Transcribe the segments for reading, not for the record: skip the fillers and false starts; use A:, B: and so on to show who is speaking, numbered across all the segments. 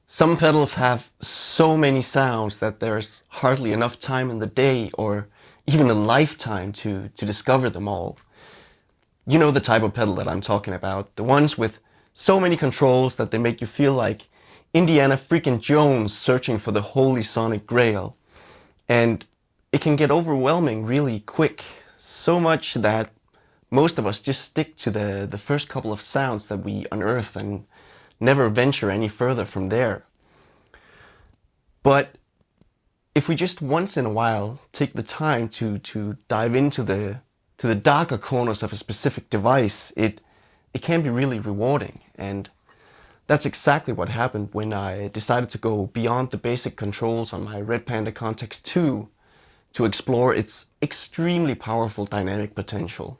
A: Some pedals have so many sounds that there's hardly enough time in the day or even a lifetime to discover them all. You know the type of pedal that I'm talking about, the ones with so many controls that they make you feel like Indiana freaking Jones searching for the holy sonic grail. And it can get overwhelming really quick, so much that most of us just stick to the first couple of sounds that we unearth and never venture any further from there. But if we just once in a while take the time to dive into the darker corners of a specific device, it can be really rewarding. And that's exactly what happened when I decided to go beyond the basic controls on my Red Panda Context 2 to explore its extremely powerful dynamic potential.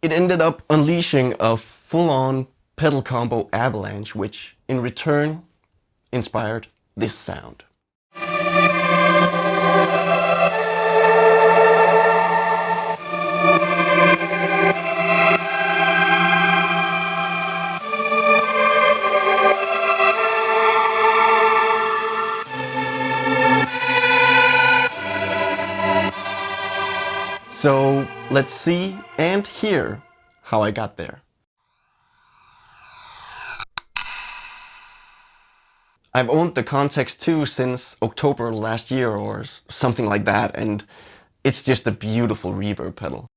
A: It ended up unleashing a full-on pedal combo avalanche, which in return inspired this sound. So let's see and hear how I got there. I've owned the Context 2 since October last year or something like that, and it's just a beautiful reverb pedal.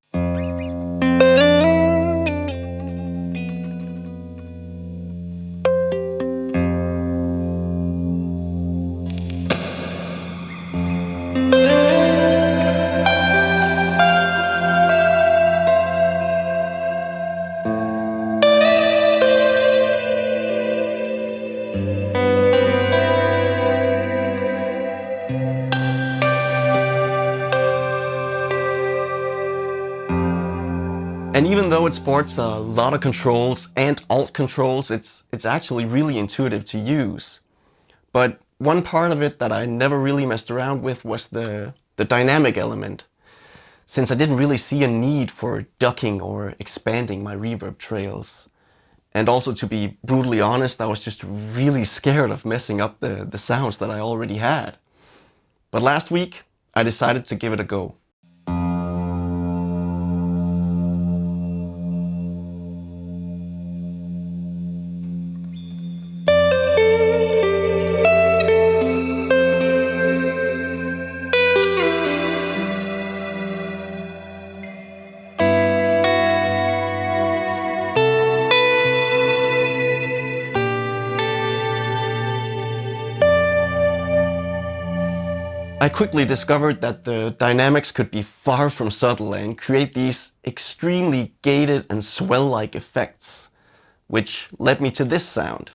A: And even though it sports a lot of controls and alt controls, it's actually really intuitive to use. But one part of it that I never really messed around with was the dynamic element, since I didn't really see a need for ducking or expanding my reverb trails. And also, to be brutally honest, I was just really scared of messing up the sounds that I already had. But last week, I decided to give it a go. I quickly discovered that the dynamics could be far from subtle and create these extremely gated and swell-like effects, which led me to this sound.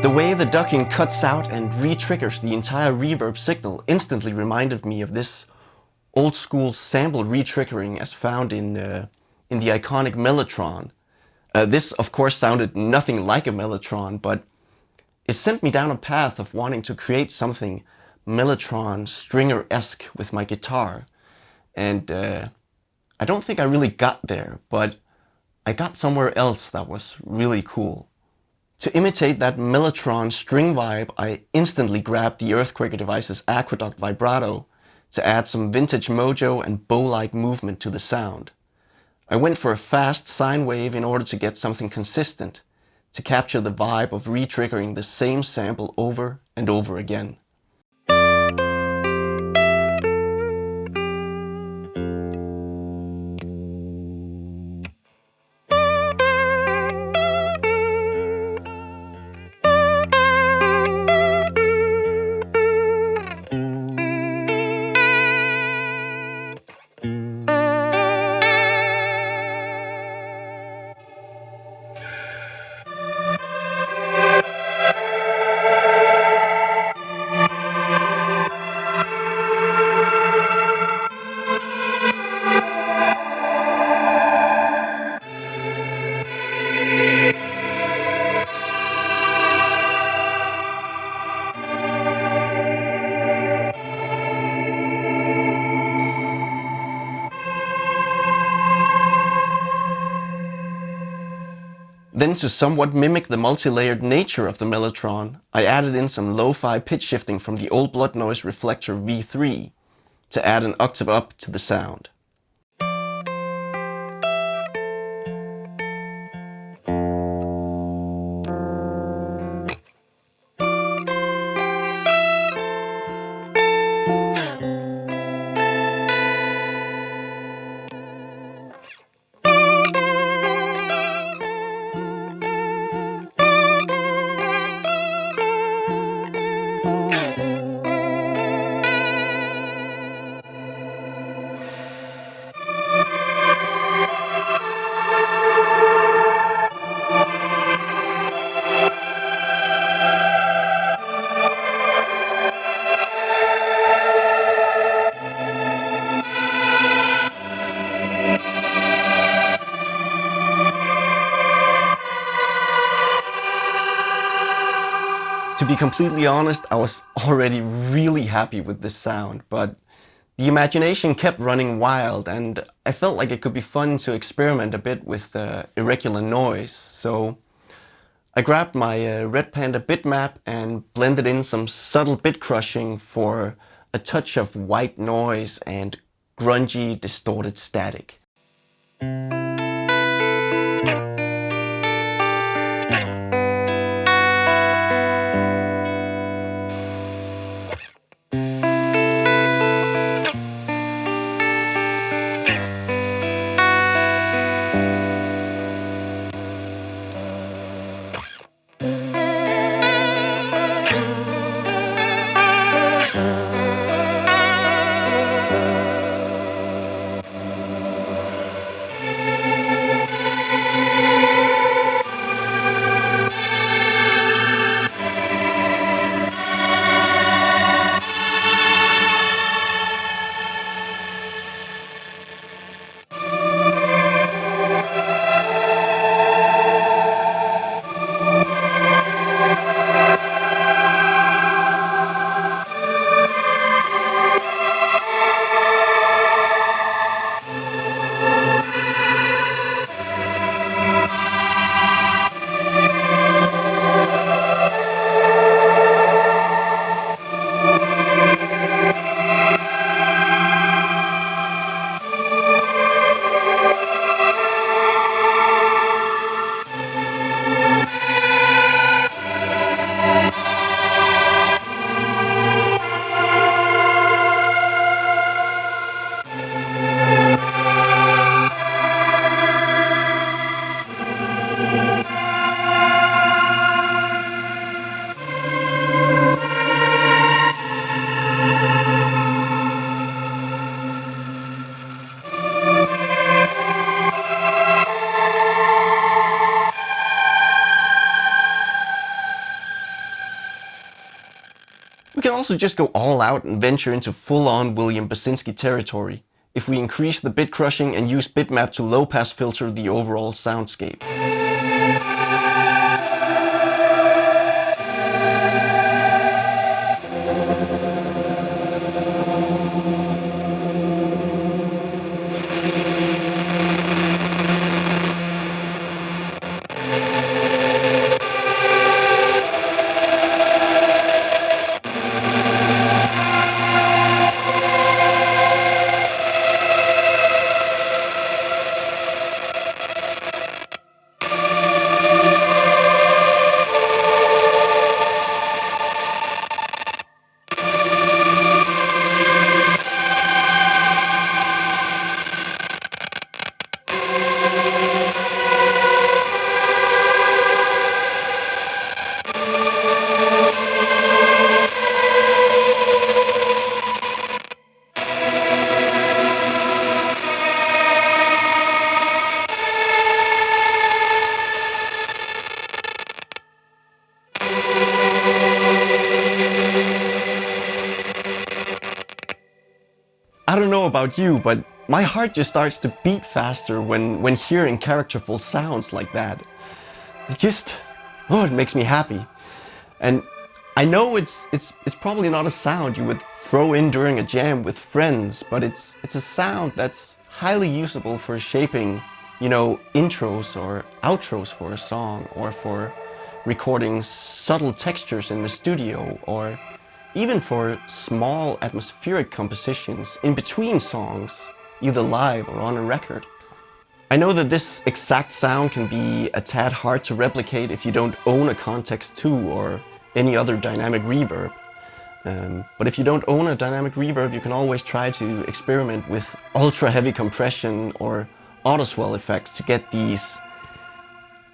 A: The way the ducking cuts out and re-triggers the entire reverb signal instantly reminded me of this old-school sample re-triggering as found in the iconic Mellotron. This, of course, sounded nothing like a Mellotron, but it sent me down a path of wanting to create something Mellotron Stringer-esque with my guitar. And I don't think I really got there, but I got somewhere else that was really cool. To imitate that Mellotron string vibe, I instantly grabbed the Earthquaker device's Aqueduct vibrato to add some vintage mojo and bow-like movement to the sound. I went for a fast sine wave in order to get something consistent, to capture the vibe of re-triggering the same sample over and over again. Then, to somewhat mimic the multi-layered nature of the Mellotron, I added in some lo-fi pitch shifting from the old blood noise reflector V3 to add an octave up to the sound. To be completely honest, I was already really happy with this sound, but the imagination kept running wild and I felt like it could be fun to experiment a bit with irregular noise. So I grabbed my Red Panda bitmap and blended in some subtle bit crushing for a touch of white noise and grungy, distorted static. We can also just go all out and venture into full-on William Basinski territory if we increase the bit crushing and use bitmap to low-pass filter the overall soundscape. I don't know about you, but my heart just starts to beat faster when hearing characterful sounds like that. It makes me happy. And I know it's probably not a sound you would throw in during a jam with friends, but it's a sound that's highly usable for shaping you know, intros or outros for a song, or for recording subtle textures in the studio, or even for small atmospheric compositions in between songs, either live or on a record. I know that this exact sound can be a tad hard to replicate if you don't own a Context 2 or any other dynamic reverb. But if you don't own a dynamic reverb, you can always try to experiment with ultra heavy compression or auto swell effects to get these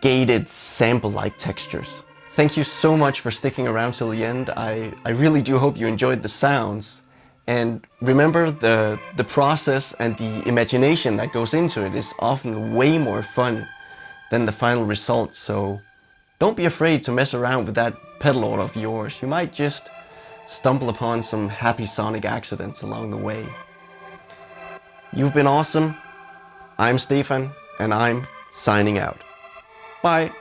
A: gated sample-like textures. Thank you so much for sticking around till the end. I really do hope you enjoyed the sounds. And remember, the process and the imagination that goes into it is often way more fun than the final result. So don't be afraid to mess around with that pedal order of yours. You might just stumble upon some happy sonic accidents along the way. You've been awesome. I'm Stefan, and I'm signing out. Bye.